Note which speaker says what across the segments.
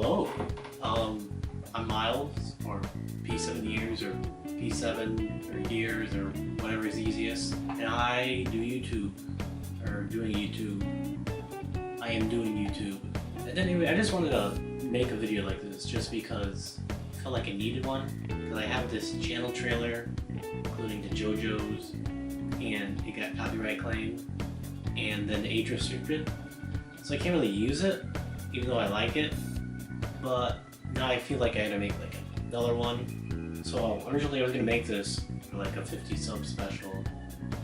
Speaker 1: Hello, I'm Miles, or P7 years, or P7 or years, or whatever is easiest, and I do YouTube, or doing YouTube. I am doing YouTube. And anyway, I just wanted to make a video like this just because I felt like I needed one, because I have this channel trailer, including the JoJo's, and it got copyright claim, and then age restricted, so I can't really use it, even though I like it. But now I feel like I had to make like another one. So originally I was gonna make this for like a 50 sub special,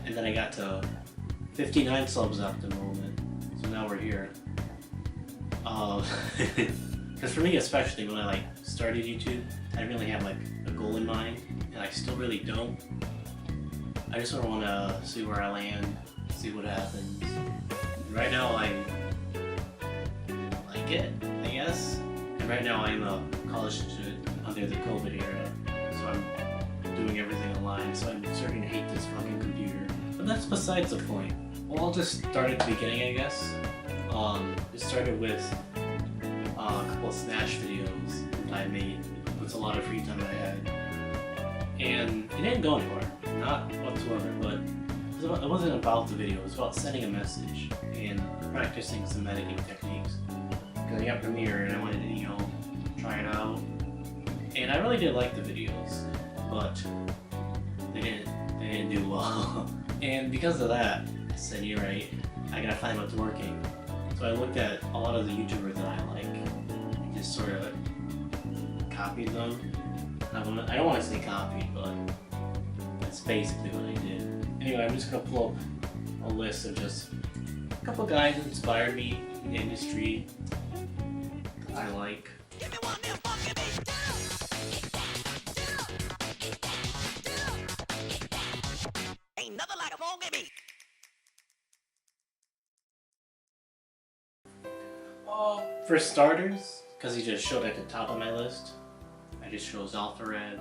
Speaker 1: and then I got to 59 subs at the moment. So now we're here. Because for me, especially when I like started YouTube, I didn't really have like a goal in mind, and I still really don't. I just sort of want to see where I land, see what happens. Right now I like it, I guess. And right now I'm a college student under the COVID era, so I'm doing everything online, so I'm starting to hate this fucking computer. But that's besides the point. Well, I'll just start at the beginning, I guess. It started with a couple of Smash videos that I made with a lot of free time I had. And it didn't go anywhere, not whatsoever, but it wasn't about the video, it was about sending a message and practicing some editing techniques. Because I got Premiere and I wanted to, you know, try it out. And I really did like the videos, but they didn't do well. And because of that, I said, you're right, I gotta find what's working. So I looked at a lot of the YouTubers that I like and just sort of copied them. I don't want to say copied, but that's basically what I did. Anyway, I'm just gonna pull up a list of just a couple guys that inspired me in the industry that I like. For starters, because he just showed at the top of my list, I just chose Alphared.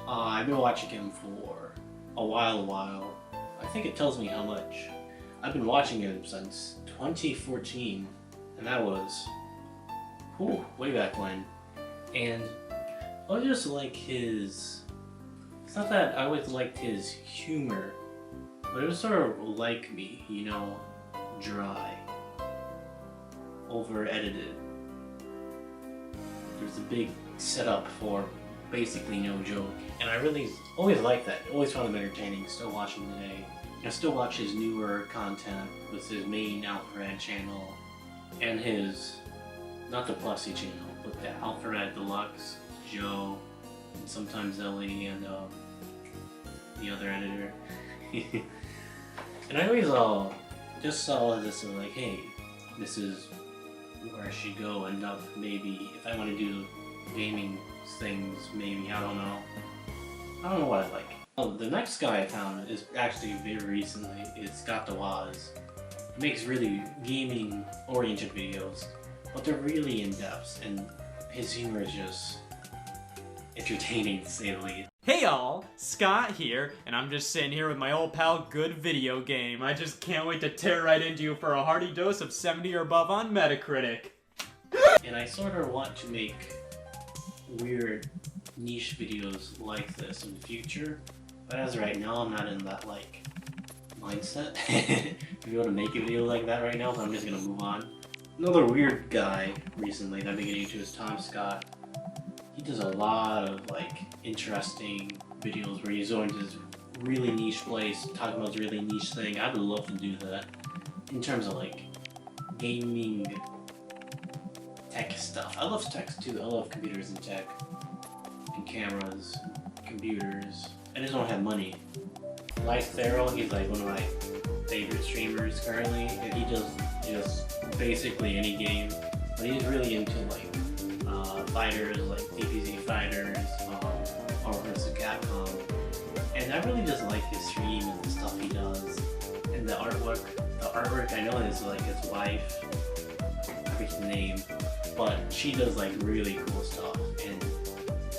Speaker 1: I've been watching him for a while. I think it tells me how much. I've been watching him since 2014, and that was way back when. And I just like his... It's not that I always liked his humor, but it was sort of like me, you know, dry, over-edited. There's a big setup for basically no joke, and I really always liked that. Always found him entertaining. Still watching today. I still watch his newer content with his main Alphared channel and his, not the Plussy channel, but the Alphared Deluxe, Joe, and sometimes Ellie, and the other editor. And I always just saw this and like, hey, this is where I should go end up, maybe, if I want to do gaming things, maybe, I don't know what I like. Oh, the next guy I found is actually very recently, it's Scott DeWaz. He makes really gaming oriented videos, but they're really in-depth, and his humor is just entertaining to say the least.
Speaker 2: Hey y'all, Scott here, and I'm just sitting here with my old pal Good Video Game. I just can't wait to tear right into you for a hearty dose of 70 or above on Metacritic.
Speaker 1: And I sort of want to make weird niche videos like this in the future, but as of right now I'm not in that like mindset to be able to make a video like that right now, so I'm just gonna move on. Another weird guy recently that I've been getting into is Tom Scott. He does a lot of like interesting videos where he's going to this really niche place, talking about this really niche thing. I would love to do that in terms of like gaming tech stuff. I love tech too. I love computers and tech and cameras, computers. I just don't have money. Life Theral, he's like one of my favorite streamers currently, and he does just basically any game, but he's really into like fighters, like DPZ fighters, Marvel vs. Capcom, and I really just like his stream and the stuff he does, and the artwork. The artwork, I know is like his wife, I forget his name, but she does like really cool stuff, and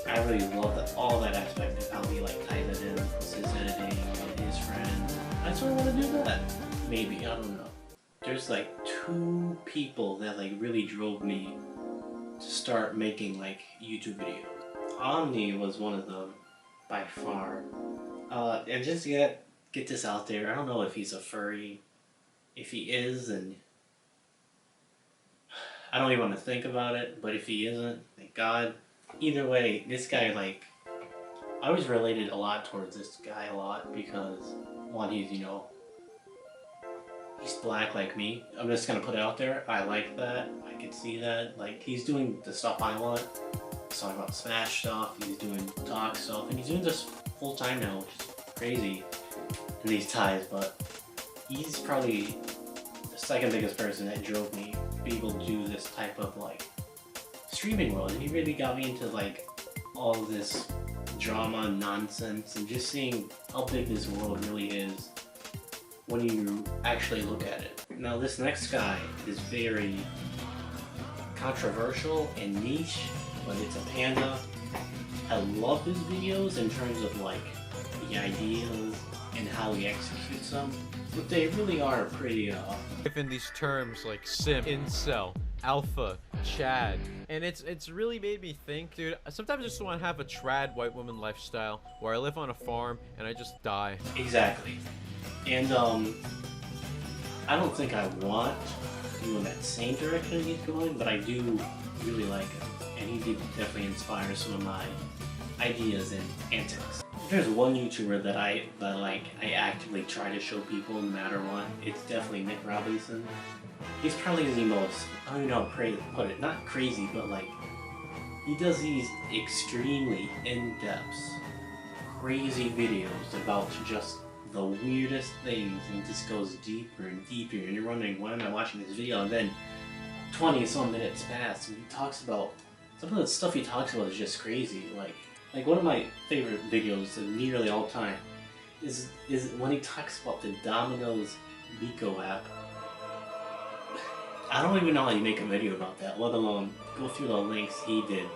Speaker 1: I really love that, all that aspect of how he like ties it in with his editing and his friends. I sort of want to do that. Maybe, I don't know. There's like two people that like really drove me to start making like YouTube videos. Omni was one of them by far. And just get this out there. I don't know if he's a furry. If he is, then I don't even want to think about it. But if he isn't, thank God. Either way, this guy, like, I always related a lot towards this guy a lot because one, he's, you know, he's black like me. I'm just gonna put it out there. I like that. I can see that. Like, he's doing the stuff I want. He's talking about Smash stuff. He's doing talk stuff, and he's doing this full time now, which is crazy in these ties. But he's probably the second biggest person that drove me to be able to do this type of like streaming world. And he really got me into like all this drama nonsense and just seeing how big this world really is when you actually look at it. Now this next guy is very controversial and niche, but it's a panda. I love his videos in terms of like the ideas and how he executes them, but they really are pretty
Speaker 3: in these terms like sim, incel, alpha, chad, and it's really made me think, dude. Sometimes I just want to have a trad white woman lifestyle where I live on a farm and I just die.
Speaker 1: Exactly. And I don't think I want to go in that same direction he's going, but I do really like him, and he did definitely inspire some of my ideas and antics. If there's one YouTuber that I actively try to show people no matter what, it's definitely Nick Robinson. He's probably the most, I don't even know how to put it, not crazy, but like, he does these extremely in-depth, crazy videos about just the weirdest things, and it just goes deeper and deeper, and you're wondering, why am I watching this video? And then 20 some minutes pass, and he talks about, some of the stuff he talks about is just crazy. Like one of my favorite videos nearly all time is when he talks about the Domino's Bico app. I don't even know how you make a video about that, let alone go through the links he did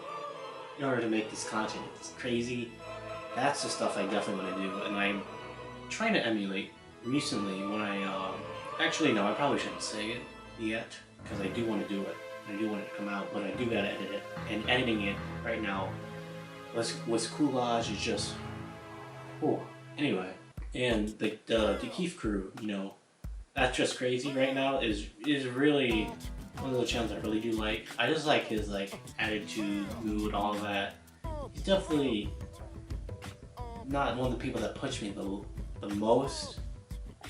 Speaker 1: in order to make this content. It's crazy. That's the stuff I definitely want to do, and I'm trying to emulate recently when actually no, I probably shouldn't say it yet, because I do want to do it. I do want it to come out, but I do gotta edit it. And editing it right now with Coolage is just, oh, anyway. And the DUNKEY crew, you know, that's just crazy right now is really one of the channels I really do like. I just like his like attitude, mood, all of that. He's definitely not one of the people that push me the most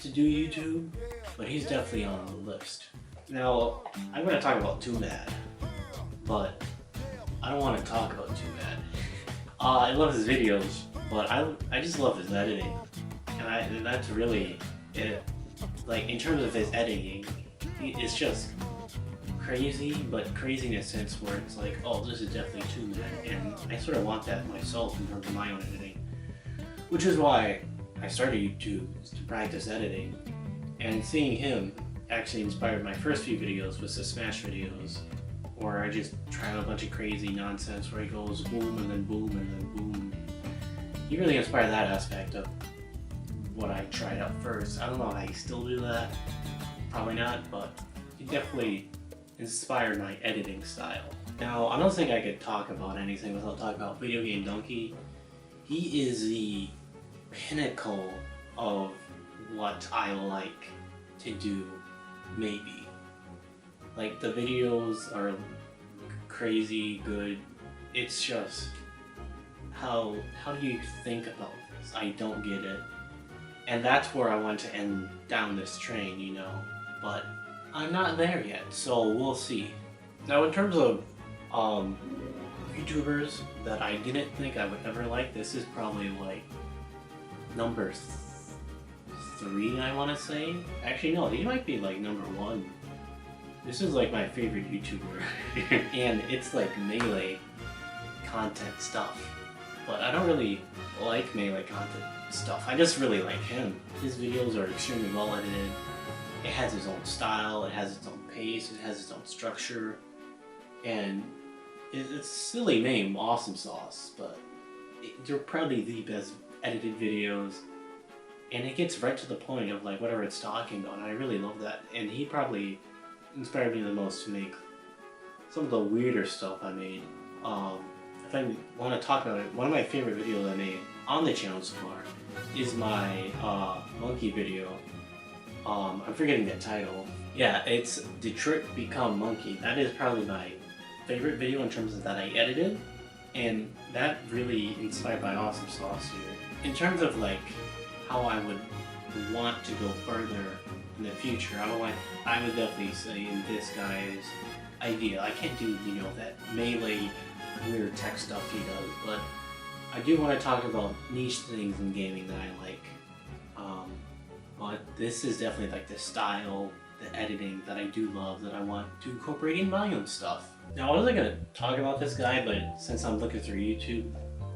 Speaker 1: to do YouTube, but he's definitely on the list. Now, I'm going to talk about Too Mad, but I don't want to talk about Too Mad. I love his videos, but I just love his editing, and that's really it. Like, in terms of his editing, it's just crazy, but crazy in a sense where it's like, oh, this is definitely Too Mad, and I sort of want that myself in terms of my own editing, which is why I started YouTube, is to practice editing, and seeing him actually inspired my first few videos with the Smash videos, where I just try out a bunch of crazy nonsense where he goes boom and then boom and then boom. He really inspired that aspect of what I tried out first. I don't know how he still do that, probably not, but he definitely inspired my editing style. Now, I don't think I could talk about anything without talking about Video Game Dunkey. He is the pinnacle of what I like to do, maybe. Like, the videos are crazy good. It's just, how do you think about this? I don't get it. And that's where I want to end down this train, you know, but I'm not there yet, so we'll see. Now, in terms of YouTubers that I didn't think I would ever like, this is probably like number 3, I want to say. Actually, no, he might be like number 1. This is like my favorite YouTuber, and it's like melee content stuff. But I don't really like melee content stuff. I just really like him. His videos are extremely well edited. It has its own style, it has its own pace, it has its own structure, and it's silly name, Awesome Sauce, but they're probably the best edited videos, and it gets right to the point of like whatever it's talking about, and I really love that, and he probably inspired me the most to make some of the weirder stuff I made. If I want to talk about it, one of my favorite videos I made on the channel so far is my monkey video. I'm forgetting the title. Yeah, it's Detroit Become Monkey. That is probably my favorite video in terms of that I edited, and that really inspired my awesome sauce here. In terms of like how I would want to go further in the future, I would definitely say in this guy's idea. I can't do, you know, that melee weird tech stuff he does, but I do want to talk about niche things in gaming that I like. But this is definitely like the style, the editing that I do love, that I want to incorporate in my own stuff. Now I wasn't gonna talk about this guy, but since I'm looking through YouTube,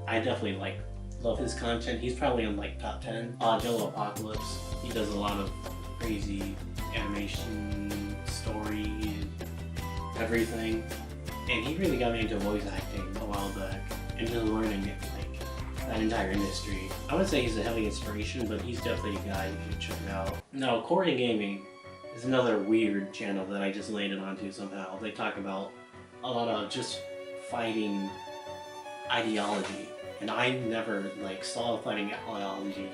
Speaker 1: I definitely like love his content. He's probably on like top 10. JELO Apocalypse. He does a lot of crazy animation, story, everything. And he really got me into voice acting a while back, and just learning it, like that entire industry. I would say he's a heavy inspiration, but he's definitely a guy you should check out. Now, Corey Gaming is another weird channel that I just landed onto somehow. They talk about a lot of just fighting ideology, and I never like saw fighting ideology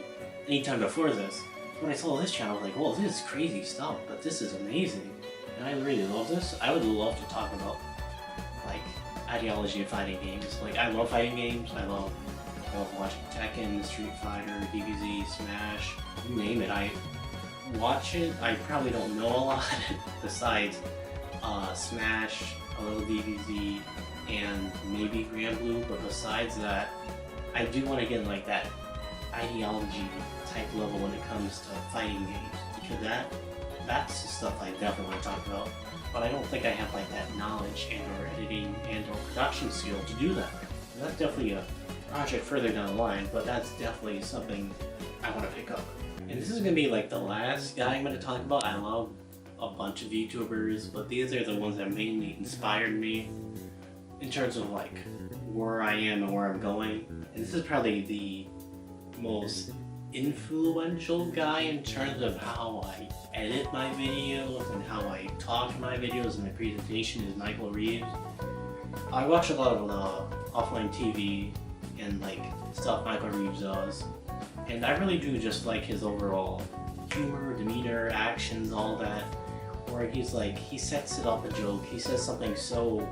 Speaker 1: anytime before this. When I saw this channel, I was like, whoa, this is crazy stuff, but this is amazing, and I really love this. I would love to talk about like ideology of fighting games. Like, I love fighting games. I love watching Tekken, Street Fighter, DBZ, Smash, you name it. I watch it. I probably don't know a lot besides Smash, a little DBZ, and maybe Grand Blue, but besides that, I do want to get like that ideology type level when it comes to fighting games, because that's the stuff I definitely want to talk about. But I don't think I have like that knowledge and or editing and or production skill to do that. And that's definitely a project further down the line, but that's definitely something I want to pick up. And this is going to be like the last guy I'm going to talk about. I love a bunch of YouTubers, but these are the ones that mainly inspired me in terms of like where I am and where I'm going. And this is probably the most influential guy in terms of how I edit my videos and how I talk in my videos and my presentation is Michael Reeves. I watch a lot of offline TV and like stuff Michael Reeves does, and I really do just like his overall humor, demeanor, actions, all that, where he's like, he sets it up a joke, he says something so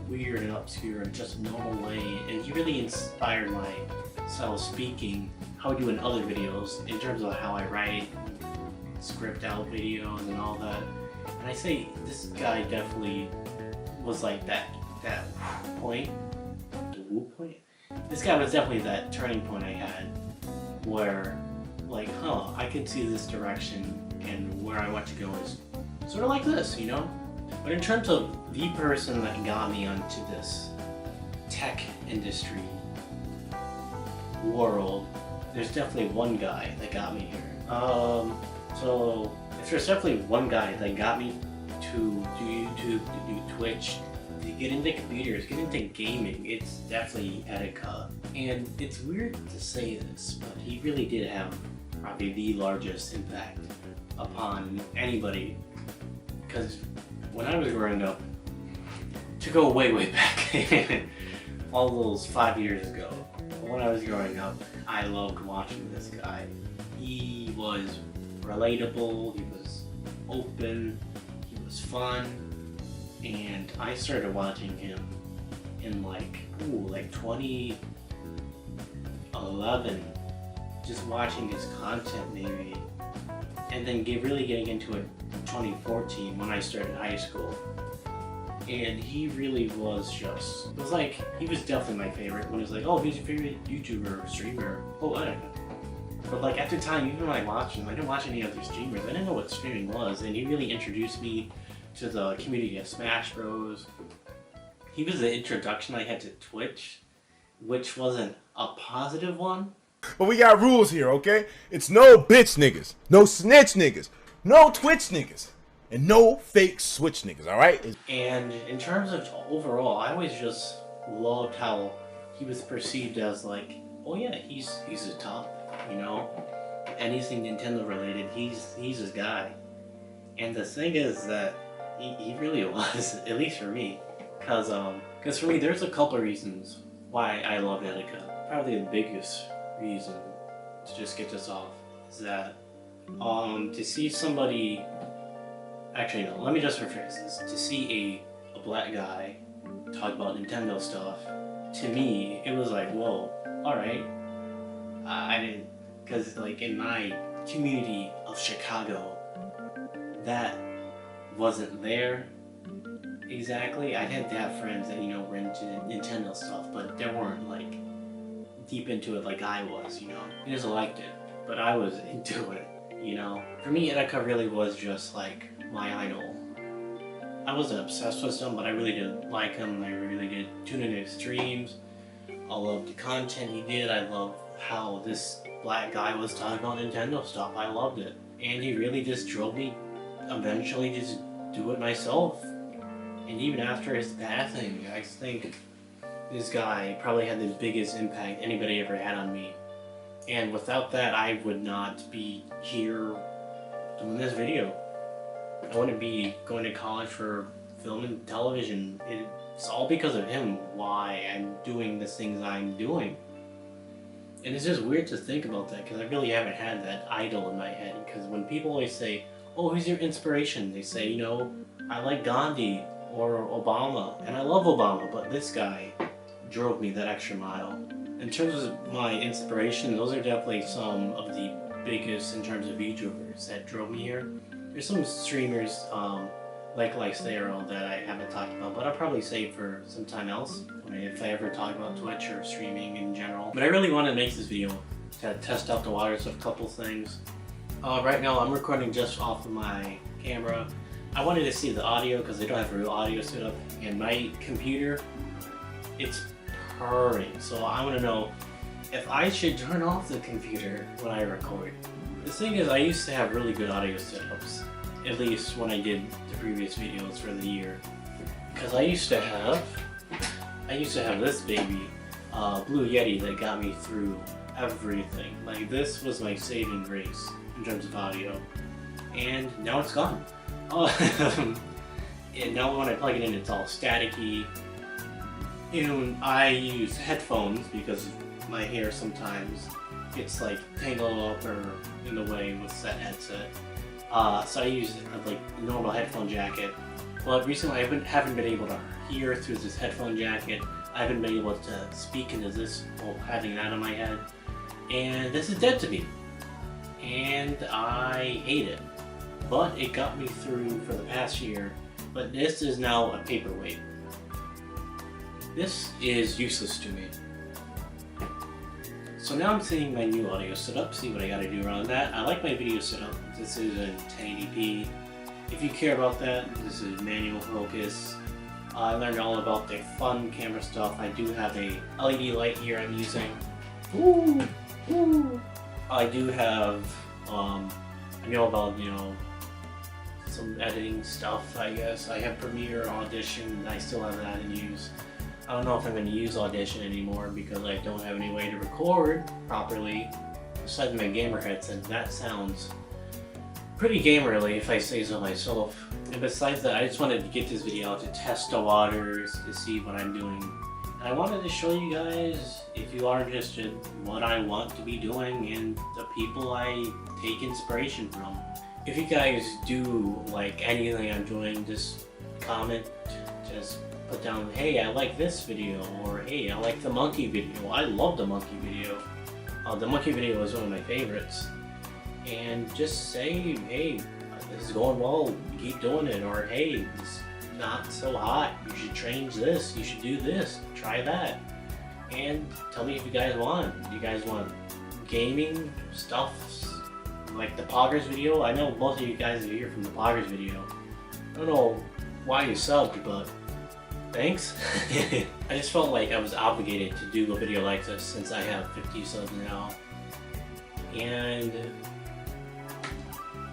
Speaker 1: weird and obscure in just a normal way, and he really inspired my style of speaking, how I do in other videos, in terms of how I write, script out videos and all that. And I say this guy definitely was like that point, the woo point? This guy was definitely that turning point I had where like, I can see this direction and where I want to go is sort of like this, you know? But in terms of the person that got me onto this tech industry world, there's definitely one guy that got me here. So if there's definitely one guy that got me to do YouTube, to do Twitch, to get into computers, get into gaming, it's definitely Etika. And it's weird to say this, but he really did have probably the largest impact upon anybody. Because when I was growing up, to go way back, all those 5 years ago, when I was growing up, I loved watching this guy. He was relatable, he was open, he was fun, and I started watching him in like 2011, just watching his content maybe, and then really getting into it in 2014 when I started high school. And he really was just, it was like, he was definitely my favorite. When it was like, oh, who's your favorite YouTuber or streamer? Oh, I don't know. But like at the time, even when I watched him, I didn't watch any other streamers. I didn't know what streaming was, and he really introduced me to the community of Smash Bros. He was the introduction I had to Twitch, which wasn't a positive one.
Speaker 4: But we got rules here, okay? It's no bitch niggas, no snitch niggas, no Twitch niggas, and no fake Switch niggas, alright?
Speaker 1: And in terms of overall, I always just loved how he was perceived as like, oh yeah, he's the top, you know? Anything Nintendo related, he's his guy. And the thing is that He really was, at least for me. Cause for me, there's a couple of reasons why I love Etika. Probably the biggest reason, to just get this off, is that to see somebody, actually no, let me just rephrase this. To see a black guy talk about Nintendo stuff, to me, it was like, whoa, alright. I didn't, cause like in my community of Chicago, that wasn't there exactly. I did have friends that, you know, were into Nintendo stuff, but they weren't like deep into it like I was, you know. I just liked it, but I was into it, you know. For me, Etika really was just like my idol. I wasn't obsessed with him, but I really did like him. I really did tune into his streams. I loved the content he did. I loved how this black guy was talking about Nintendo stuff. I loved it. And he really just drove me eventually just do it myself. And even after his passing, I think this guy probably had the biggest impact anybody ever had on me. And without that, I would not be here doing this video. I wouldn't be going to college for film and television. It's all because of him why I'm doing the things I'm doing. And it's just weird to think about that, because I really haven't had that idol in my head. Because when people always say, oh, who's your inspiration? They say, you know, I like Gandhi or Obama. And I love Obama, but this guy drove me that extra mile. In terms of my inspiration, those are definitely some of the biggest in terms of YouTubers that drove me here. There's some streamers like Lycero that I haven't talked about, but I'll probably save for some time else if I ever talk about Twitch or streaming in general. But I really want to make this video to test out the waters of a couple things. Right now I'm recording just off of my camera. I wanted to see the audio because I don't have a real audio setup, and my computer, it's purring. So I want to know if I should turn off the computer when I record. The thing is, I used to have really good audio setups, at least when I did the previous videos for the year. Because I used to have this baby, Blue Yeti, that got me through everything. Like, this was my saving grace in terms of audio. And now it's gone. And now when I plug it in, it's all staticky. And I use headphones because my hair sometimes gets like tangled up or in the way with that headset. So I use like a normal headphone jacket. But recently I haven't been able to hear through this headphone jacket. I haven't been able to speak into this while having that on my head. And this is dead to me. And I hate it. But it got me through for the past year. But this is now a paperweight. This is useless to me. So now I'm seeing my new audio setup, see what I gotta do around that. I like my video setup. This is a 1080p. If you care about that, this is manual focus. I learned all about the fun camera stuff. I do have a LED light here I'm using. Ooh, ooh. I do have, I know about, you know, some editing stuff, I guess. I have Premiere, Audition, I still have that in use. I don't know if I'm going to use Audition anymore because I don't have any way to record properly besides my gamer headset. That sounds pretty gamerly if I say so myself. And besides that, I just wanted to get this video out to test the waters, to see what I'm doing. And I wanted to show you guys, if you are interested, what I want to be doing and the people I take inspiration from. If you guys do like anything I'm doing, just comment, just put down, hey, I like this video, or hey, I like the monkey video. I love the monkey video. The monkey video is one of my favorites. And just say, hey, this is going well, keep doing it, or hey, it's not so hot, you should change this, you should do this, try that. And tell me if you guys want. Do you guys want gaming stuff, like the Poggers video? I know most of you guys are here from the Poggers video. I don't know why you subbed, but thanks. I just felt like I was obligated to do a video like this since I have 50 subs now. And,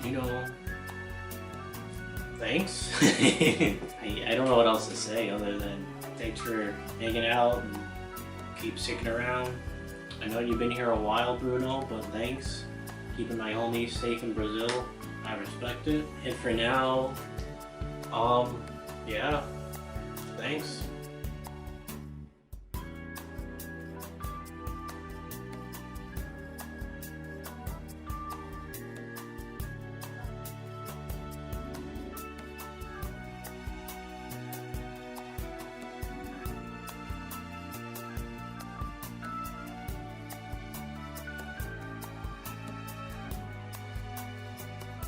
Speaker 1: you know, thanks. I don't know what else to say other than thanks for hanging out and keep sticking around. I know you've been here a while, Bruno, but thanks. Keeping my homies safe in Brazil. I respect it. And for now, Yeah. Thanks.